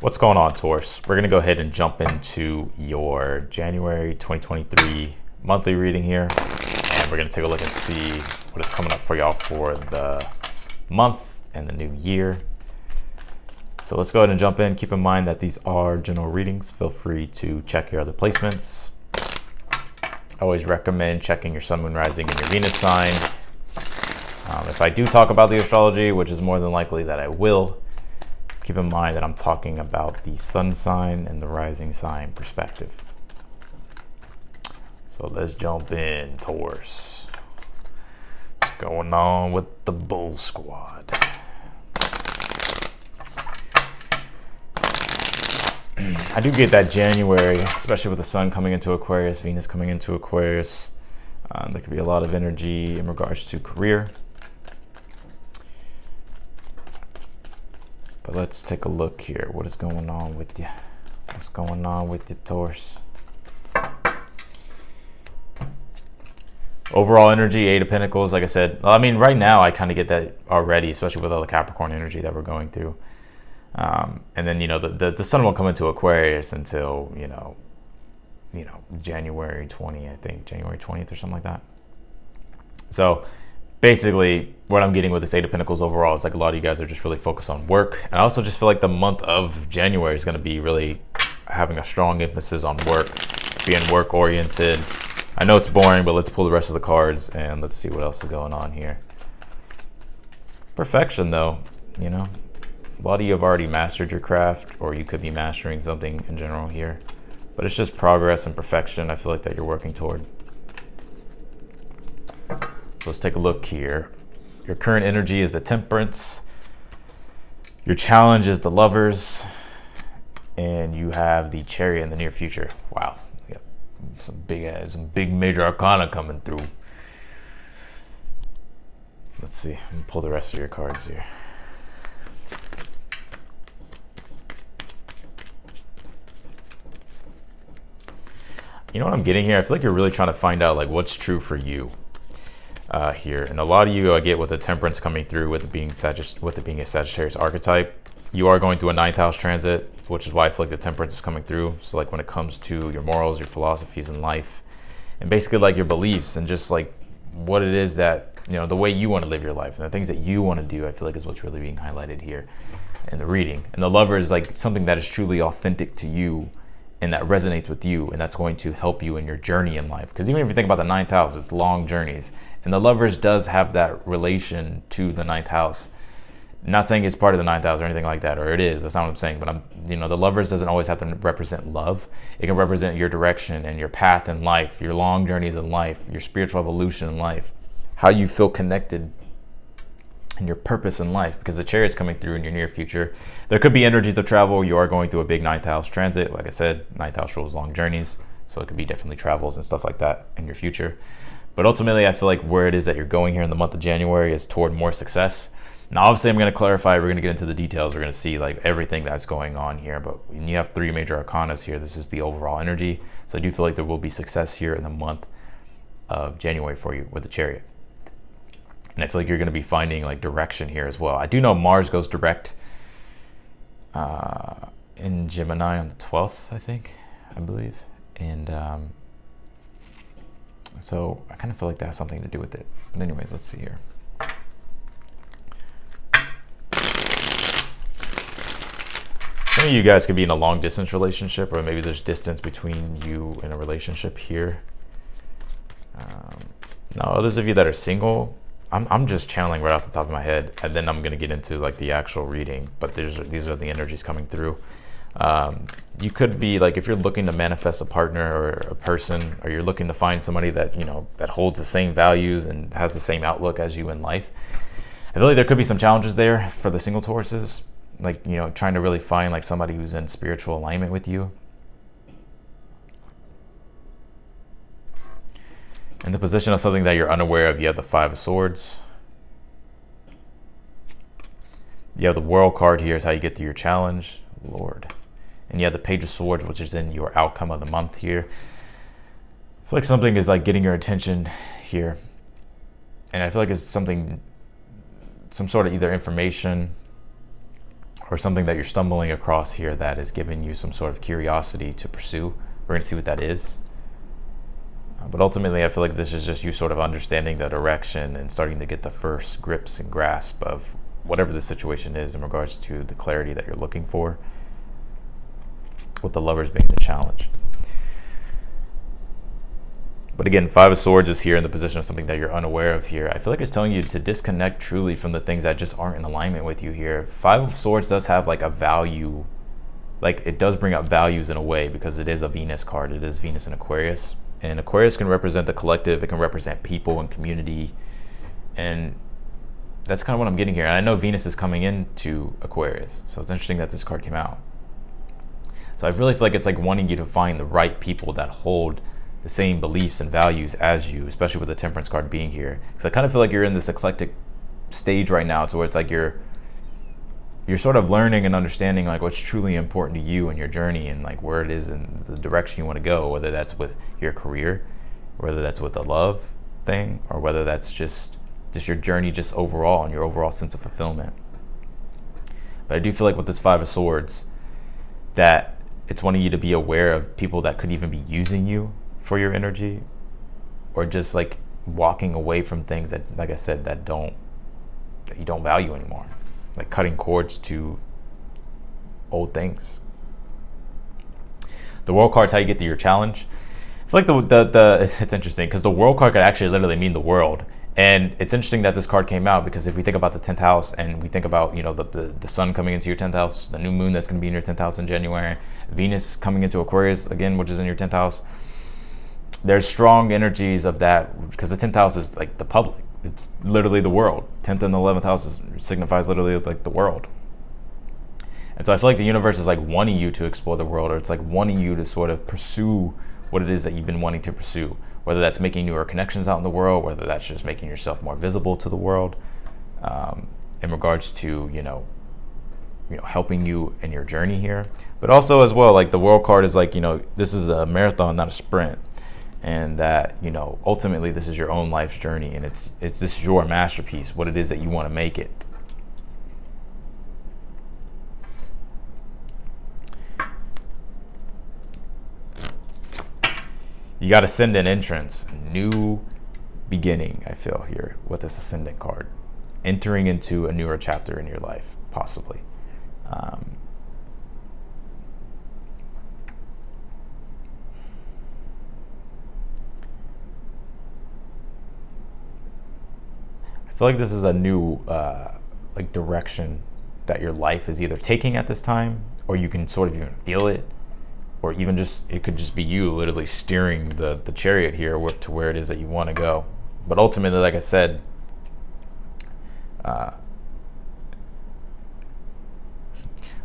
What's going on, Taurus? We're going to go ahead and jump into your January 2023 monthly reading here. And we're going to take a look and see what is coming up for y'all for the month and the new year. So let's go ahead and jump in. Keep in mind that these are general readings. Feel free to check your other placements. I always recommend checking your sun, moon, rising, and your Venus sign. If I do talk about the astrology, which is more than likely that I will, keep in mind that I'm talking about the sun sign and the rising sign perspective. So let's jump in, Taurus. What's going on with the Bull Squad? I do get that January, especially with the sun coming into Aquarius, Venus coming into Aquarius. There could be a lot of energy in regards to career. But let's take a look here. What is going on with you? What's going on with you, Taurus? Overall energy, Eight of Pentacles, like I said. I mean, right now I kind of get that already, especially with all the Capricorn energy that we're going through. And then, the sun won't come into Aquarius until, January 20th, I think. January 20th or something like that. So basically, what I'm getting with this Eight of Pentacles overall is like a lot of you guys are just really focused on work. And I also just feel like the month of January is going to be really having a strong emphasis on work, being work oriented. I know it's boring, but let's pull the rest of the cards and let's see what else is going on here. Perfection, though, a lot of you have already mastered your craft, or you could be mastering something in general here. But it's just progress and perfection, I feel like, that you're working toward. So let's take a look here. Your current energy is the Temperance. Your challenge is the Lovers. And you have the Chariot in the near future. Wow. Yep. Some big major arcana coming through. Let's see. I'm gonna pull the rest of your cards here. You know what I'm getting here? I feel like you're really trying to find out like what's true for you here. And a lot of you, I get with the Temperance coming through with it being a Sagittarius archetype. You are going through a 9th house transit, which is why I feel like the Temperance is coming through. So like when it comes to your morals, your philosophies in life, and basically like your beliefs and just like what it is that, the way you want to live your life and the things that you want to do, I feel like is what's really being highlighted here in the reading. And the Lover is like something that is truly authentic to you and that resonates with you, and that's going to help you in your journey in life. Because even if you think about the 9th house, it's long journeys. And the Lovers does have that relation to the 9th house. I'm not saying it's part of the 9th house or anything like that, or it is. That's not what I'm saying. But the Lovers doesn't always have to represent love. It can represent your direction and your path in life, your long journeys in life, your spiritual evolution in life, how you feel connected and your purpose in life, because the Chariot's coming through in your near future. There could be energies of travel. You are going through a big 9th house transit. Like I said, 9th house rules long journeys. So it could be definitely travels and stuff like that in your future. But ultimately, I feel like where it is that you're going here in the month of January is toward more success. Now, obviously, I'm going to clarify. We're going to get into the details. We're going to see like everything that's going on here. But when you have 3 major arcanas here, this is the overall energy. So I do feel like there will be success here in the month of January for you with the Chariot. And I feel like you're going to be finding like direction here as well. I do know Mars goes direct in Gemini on the 12th, I believe. And so I kind of feel like that has something to do with it. But anyways, let's see here. Some of you guys could be in a long distance relationship, or maybe there's distance between you and a relationship here. Now, others of you that are single, I'm just channeling right off the top of my head, and then I'm going to get into like the actual reading, but these are the energies coming through. You could be like, if you're looking to manifest a partner or a person, or you're looking to find somebody that, that holds the same values and has the same outlook as you in life. I feel like there could be some challenges there for the single Tauruses, like, trying to really find like somebody who's in spiritual alignment with you. In the position of something that you're unaware of, you have the 5 of Swords. You have the World card here is how you get to your challenge. Lord. And you have the Page of Swords, which is in your outcome of the month here. I feel like something is like getting your attention here. And I feel like it's some sort of either information or something that you're stumbling across here that is giving you some sort of curiosity to pursue. We're going to see what that is. But ultimately, I feel like this is just you sort of understanding the direction and starting to get the first grips and grasp of whatever the situation is in regards to the clarity that you're looking for, with the Lovers being the challenge. But again, Five of Swords is here in the position of something that you're unaware of here. I feel like it's telling you to disconnect truly from the things that just aren't in alignment with you here. Five of Swords does have like a value, like it does bring up values in a way, because it is a Venus card. It is Venus in Aquarius. And Aquarius can represent the collective. It can represent people and community. And that's kind of what I'm getting here. And I know Venus is coming into Aquarius, so it's interesting that this card came out. So I really feel like it's like wanting you to find the right people that hold the same beliefs and values as you, especially with the Temperance card being here. Because I kind of feel like you're in this eclectic stage right now, to where it's like you're sort of learning and understanding like what's truly important to you in your journey, and like where it is in the direction you want to go, whether that's with your career, whether that's with the love thing, or whether that's just your journey just overall and your overall sense of fulfillment. But I do feel like with this Five of Swords, that it's wanting you to be aware of people that could even be using you for your energy, or just like walking away from things that, like I said, that you don't value anymore. Like cutting cords to old things. The World card's how you get to your challenge. I feel like it's interesting because the World card could actually literally mean the world. And it's interesting that this card came out, because if we think about the 10th house and we think about, the sun coming into your 10th house, the new moon that's going to be in your 10th house in January, Venus coming into Aquarius again, which is in your 10th house, there's strong energies of that, because the 10th house is like the public. It's literally the world. 10th and the 11th house signifies literally like the world. And so I feel like the universe is like wanting you to explore the world, or it's like wanting you to sort of pursue what it is that you've been wanting to pursue, whether that's making newer connections out in the world, whether that's just making yourself more visible to the world, in regards to, helping you in your journey here. But also as well, like the World card is like, this is a marathon, not a sprint. And that, ultimately this is your own life's journey, and this is your masterpiece, what it is that you want to make it. You got Ascendant entrance, new beginning, I feel here with this Ascendant card. Entering into a newer chapter in your life, possibly. I feel like this is a new direction that your life is either taking at this time, or you can sort of even feel it, or even just it could just be you literally steering the chariot here to where it is that you want to go. But ultimately, like I said, well,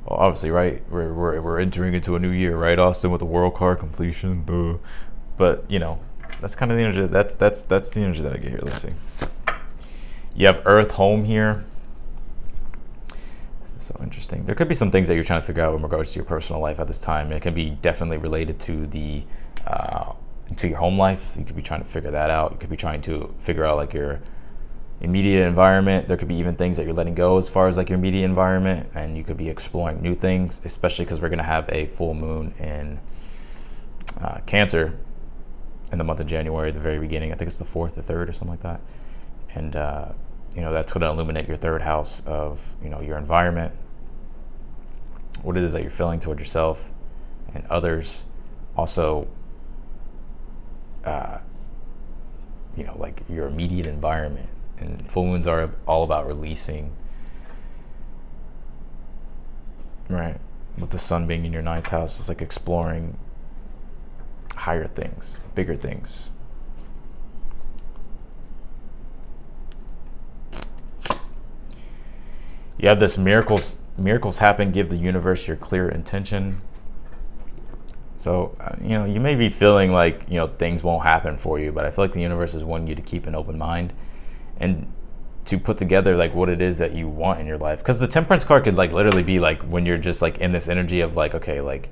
obviously, right, we're entering into a new year, right, Austin, with the World card, completion, but that's kind of the energy. That's the energy that I get here. Let's see. You have Earth, home here. This is so interesting. There could be some things that you're trying to figure out in regards to your personal life at this time. It can be definitely related to to your home life. You could be trying to figure that out. You could be trying to figure out like your immediate environment. There could be even things that you're letting go as far as like your immediate environment, and you could be exploring new things, especially because we're going to have a full moon in Cancer in the month of January, the very beginning. I think it's the 4th or 3rd or something like that. And that's going to illuminate your 3rd house of your environment, what it is that you're feeling toward yourself and others. Also, like your immediate environment. And full moons are all about releasing, right? With the sun being in your 9th house, it's like exploring higher things, bigger things. You have this miracles happen, give the universe your clear intention. So, you may be feeling like, things won't happen for you, but I feel like the universe is wanting you to keep an open mind and to put together like what it is that you want in your life. Because the Temperance card could like literally be like when you're just like in this energy of like, okay, like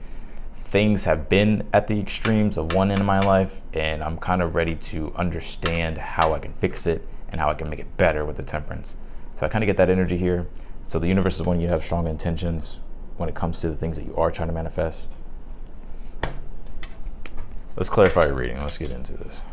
things have been at the extremes of one end of my life, and I'm kind of ready to understand how I can fix it and how I can make it better with the Temperance. So I kind of get that energy here. So the universe is wanting you to have strong intentions when it comes to the things that you are trying to manifest. Let's clarify your reading. Let's get into this.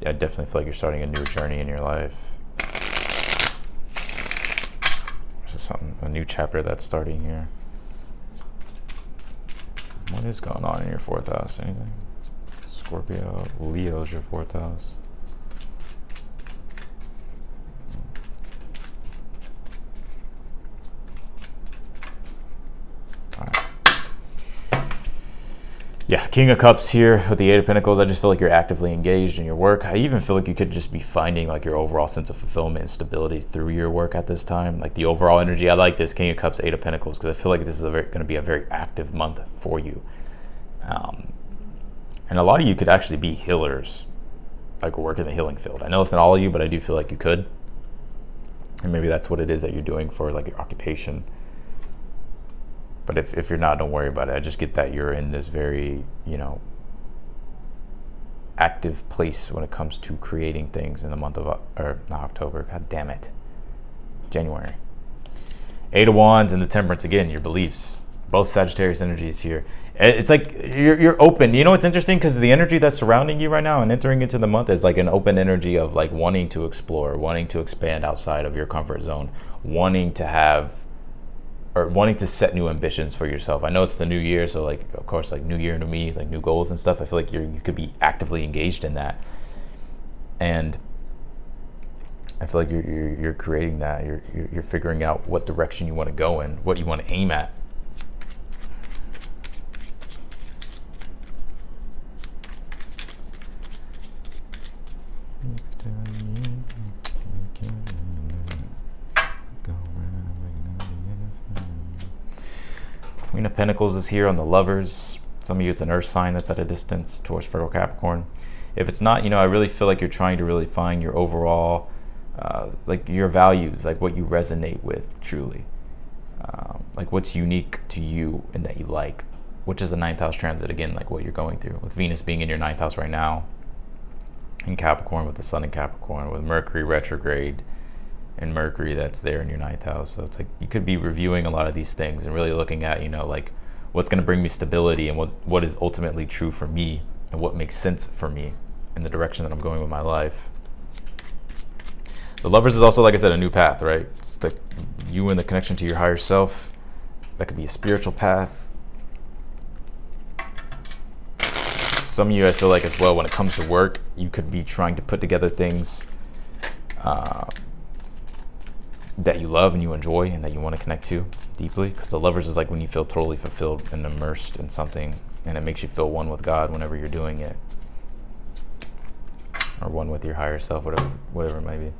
I definitely feel like you're starting a new journey in your life. This is a new chapter that's starting here. What is going on in your 4th house? Anything? Scorpio, Leo's your 4th house. Yeah, King of Cups here with the 8 of Pentacles. I just feel like you're actively engaged in your work. I even feel like you could just be finding like your overall sense of fulfillment and stability through your work at this time. Like the overall energy. I like this King of Cups, 8 of Pentacles, because I feel like this is going to be a very active month for you. And a lot of you could actually be healers, like work in the healing field. I know it's not all of you, but I do feel like you could. And maybe that's what it is that you're doing for like your occupation. But if you're not, don't worry about it. I just get that you're in this very, active place when it comes to creating things in the month of, or not October, god damn it, January. 8 of Wands and the Temperance, again, your beliefs. Both Sagittarius energies here. It's like you're open. You know what's interesting? Because the energy that's surrounding you right now and entering into the month is like an open energy of like wanting to explore, wanting to expand outside of your comfort zone, wanting to set new ambitions for yourself. I know it's the new year, so like, of course, like new year to me, like new goals and stuff. I feel like you could be actively engaged in that, and I feel like you're creating that. You're figuring out what direction you want to go in, what you want to aim at. Queen of Pentacles is here on the Lovers. Some of you, it's an earth sign that's at a distance, Taurus, Virgo, Capricorn. If it's not, I really feel like you're trying to really find your overall, like your values, like what you resonate with truly. Like what's unique to you and that you like, which is a 9th house transit, again, like what you're going through. With Venus being in your 9th house right now, in Capricorn, with the Sun in Capricorn, with Mercury retrograde, and Mercury that's there in your 9th house. So it's like you could be reviewing a lot of these things and really looking at, like what's going to bring me stability and what is ultimately true for me and what makes sense for me in the direction that I'm going with my life. The Lovers is also, like I said, a new path, right? It's like you and the connection to your higher self. That could be a spiritual path. Some of you, I feel like as well, when it comes to work, you could be trying to put together things that you love and you enjoy and that you want to connect to deeply, because the Lovers is like when you feel totally fulfilled and immersed in something, and it makes you feel one with God whenever you're doing it, or one with your higher self, whatever it might be.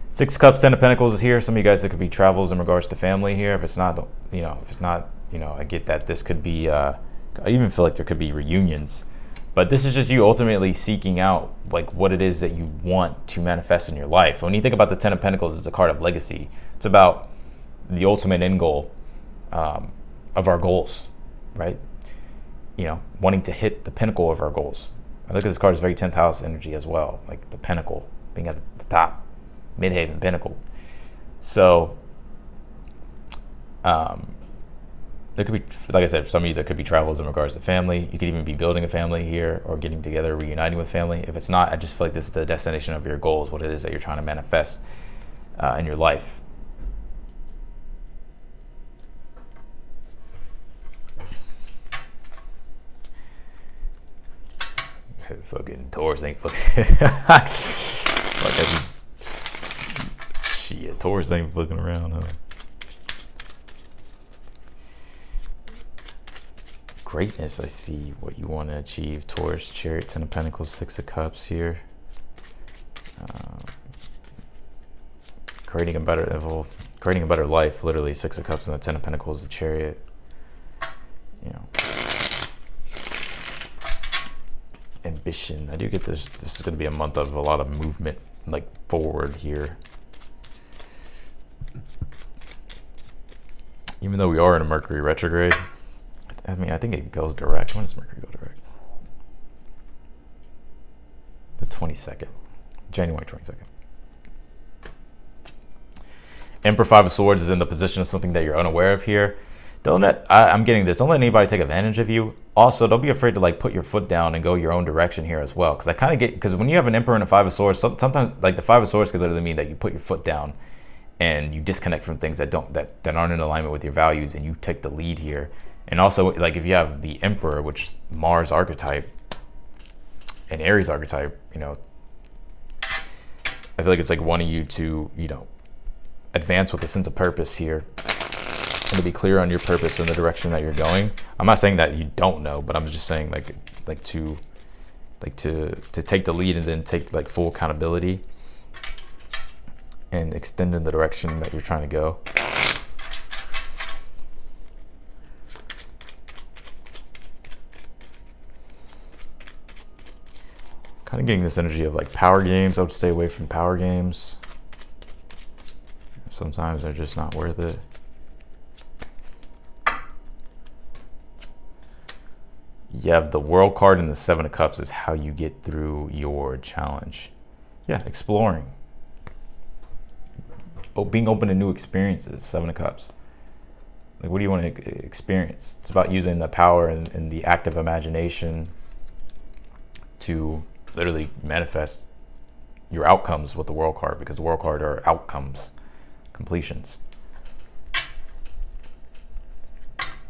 6 of Cups, 10 of Pentacles is here. Some of you guys, it could be travels in regards to family here. If it's not, I get that this could be, I even feel like there could be reunions. But this is just you ultimately seeking out like what it is that you want to manifest in your life. When you think about the 10 of Pentacles, it's a card of legacy. It's about the ultimate end goal of our goals, right? Wanting to hit the pinnacle of our goals. I look at this card as very 10th house energy as well, like the pinnacle, being at the top, midhaven, pinnacle. So there could be, like I said, for some of you, there could be travels in regards to family. You could even be building a family here or getting together, reuniting with family. If it's not, I just feel like this is the destination of your goals, what it is that you're trying to manifest in your life. Fucking Taurus ain't fucking. Shit, Taurus ain't fucking around, huh? Greatness, I see what you want to achieve. Taurus, Chariot, 10 of Pentacles, 6 of Cups here. Creating a better life, literally 6 of Cups and the 10 of Pentacles, the Chariot. Ambition. I do get this. This is going to be a month of a lot of movement, like forward here. Even though we are in a Mercury retrograde, I mean, I think it goes direct. When does Mercury go direct? The 22nd, January 22nd. Emperor Five of Swords is in the position of something that you're unaware of here. Don't let, I'm getting this. Don't let anybody take advantage of you. Also, don't be afraid to like put your foot down and go your own direction here as well. Because I kind of get, because when you have an Emperor and a Five of Swords, sometimes like the Five of Swords could literally mean that you put your foot down and you disconnect from things that aren't in alignment with your values, and you take the lead here. And also, like if you have the Emperor, which is Mars archetype and Aries archetype, you know, I feel like it's like wanting you to, you know, advance with a sense of purpose here, and to be clear on your purpose and the direction that you're going. I'm not saying that you don't know, but I'm just saying to take the lead and then take like full accountability and extend in the direction that you're trying to go. Kind of getting this energy of like power games. I would stay away from power games. Sometimes they're just not worth it. You have the World card and the Seven of Cups is how you get through your challenge. Yeah, exploring. Being open to new experiences, Seven of Cups. Like, what do you want to experience? It's about using the power and the active imagination to literally manifest your outcomes with the World card, because the World card are outcomes, completions.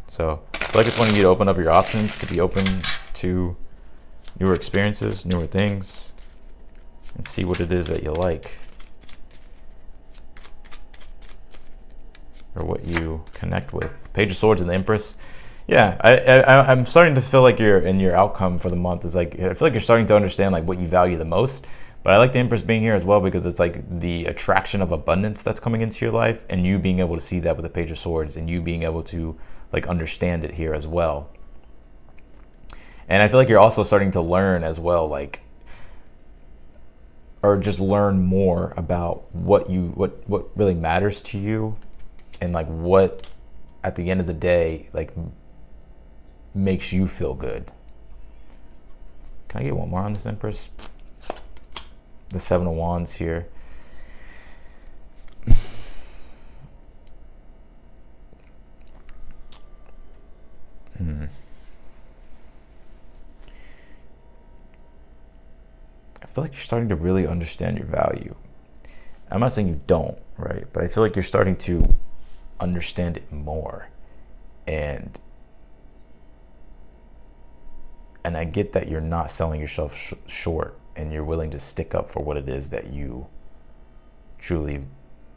So I feel like it's wanting you to open up your options, to be open to newer experiences, newer things, and see what it is that you like, or what you connect with. Page of Swords and the Empress. Yeah, I'm starting to feel like your outcome for the month is like, I feel like you're starting to understand like what you value the most. But I like the Empress being here as well, because it's like the attraction of abundance that's coming into your life, and you being able to see that with the Page of Swords, and you being able to like understand it here as well. And I feel like you're also starting to learn as well, like, or just learn more about what really matters to you, and like what at the end of the day like makes you feel good. Can I get one more on this Empress? The Seven of Wands here. I feel like you're starting to really understand your value. I'm not saying you don't, right? But I feel like you're starting to understand it more. And I get that you're not selling yourself short, and you're willing to stick up for what it is that you truly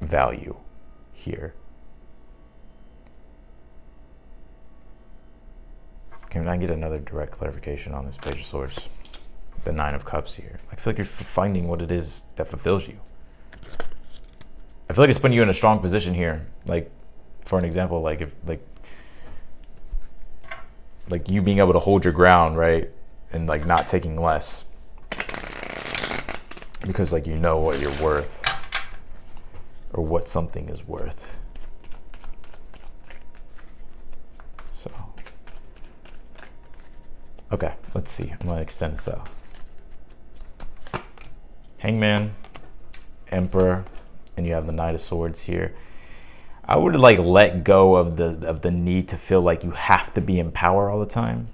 value here. Can I get another direct clarification on this Page of Swords? The Nine of Cups here. I feel like you're finding what it is that fulfills you. I feel like it's putting you in a strong position here. Like, for an example, like if like you being able to hold your ground, right? And like not taking less. Because like you know what you're worth, or what something is worth. So, okay, let's see. I'm gonna extend this out. Hangman, Emperor, and you have the Knight of Swords here. I would like let go of the need to feel like you have to be in power all the time,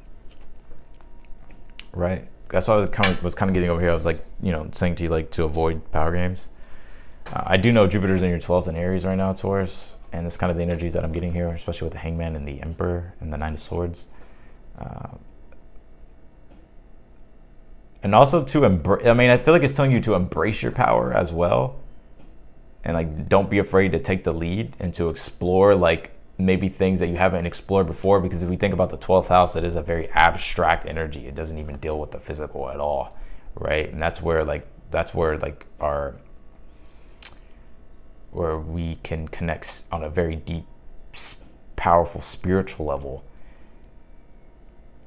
right? That's what I was kind of getting over here. I was like, you know, saying to you like to avoid power games. I do know Jupiter's in your 12th in Aries right now, Taurus, and it's kind of the energies that I'm getting here, especially with the Hangman and the Emperor and the Nine of Swords. And also to embrace, I mean, I feel like it's telling you to embrace your power as well. And like, don't be afraid to take the lead and to explore like maybe things that you haven't explored before. Because if we think about the 12th house, it is a very abstract energy. It doesn't even deal with the physical at all, right? And that's where where we can connect on a very deep, powerful spiritual level.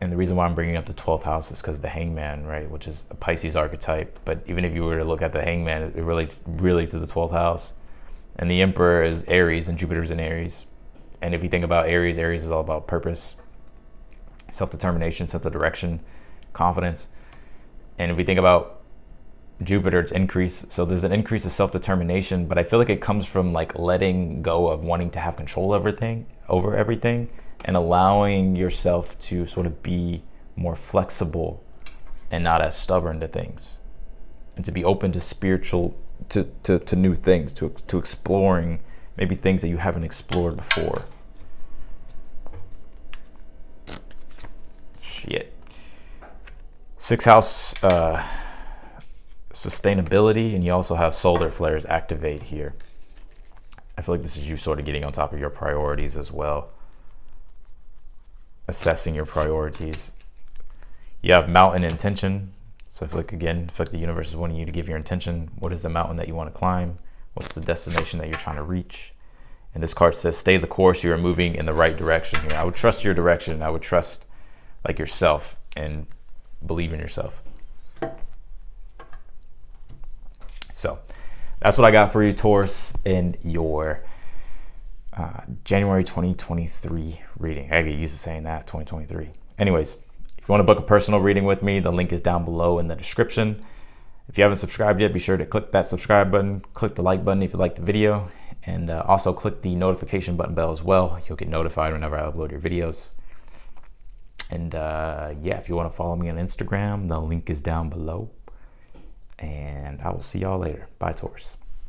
And the reason why I'm bringing up the 12th house is because the Hangman, right, which is a Pisces archetype. But even if you were to look at the Hangman, it relates really to the 12th house. And the Emperor is Aries, and Jupiter's in Aries. And if you think about Aries, Aries is all about purpose, self-determination, sense of direction, confidence. And if we think about Jupiter, it's increase. So there's an increase of self-determination, but I feel like it comes from like letting go of wanting to have control over everything and allowing yourself to sort of be more flexible and not as stubborn to things, and to be open to spiritual, to new things, to exploring maybe things that you haven't explored before. Shit. Sixth house, sustainability, and you also have solar flares activate here. I feel like this is you sort of getting on top of your priorities as well, assessing your priorities. You have mountain intention. So I feel like, again, I feel like the universe is wanting you to give your intention. What is the mountain that you want to climb? What's the destination that you're trying to reach? And this card says, stay the course. You are moving in the right direction here. I would trust your direction. I would trust like yourself and believe in yourself. So that's what I got for you, Taurus, in your January 2023 reading. I get used to saying that, 2023. Anyways, if you want to book a personal reading with me, the link is down below in the description. If you haven't subscribed yet, be sure to click that subscribe button, click the like button if you like the video, and also click the notification button bell as well. You'll get notified whenever I upload your videos. And yeah, if you want to follow me on Instagram, the link is down below. And I will see y'all later. Bye, Taurus.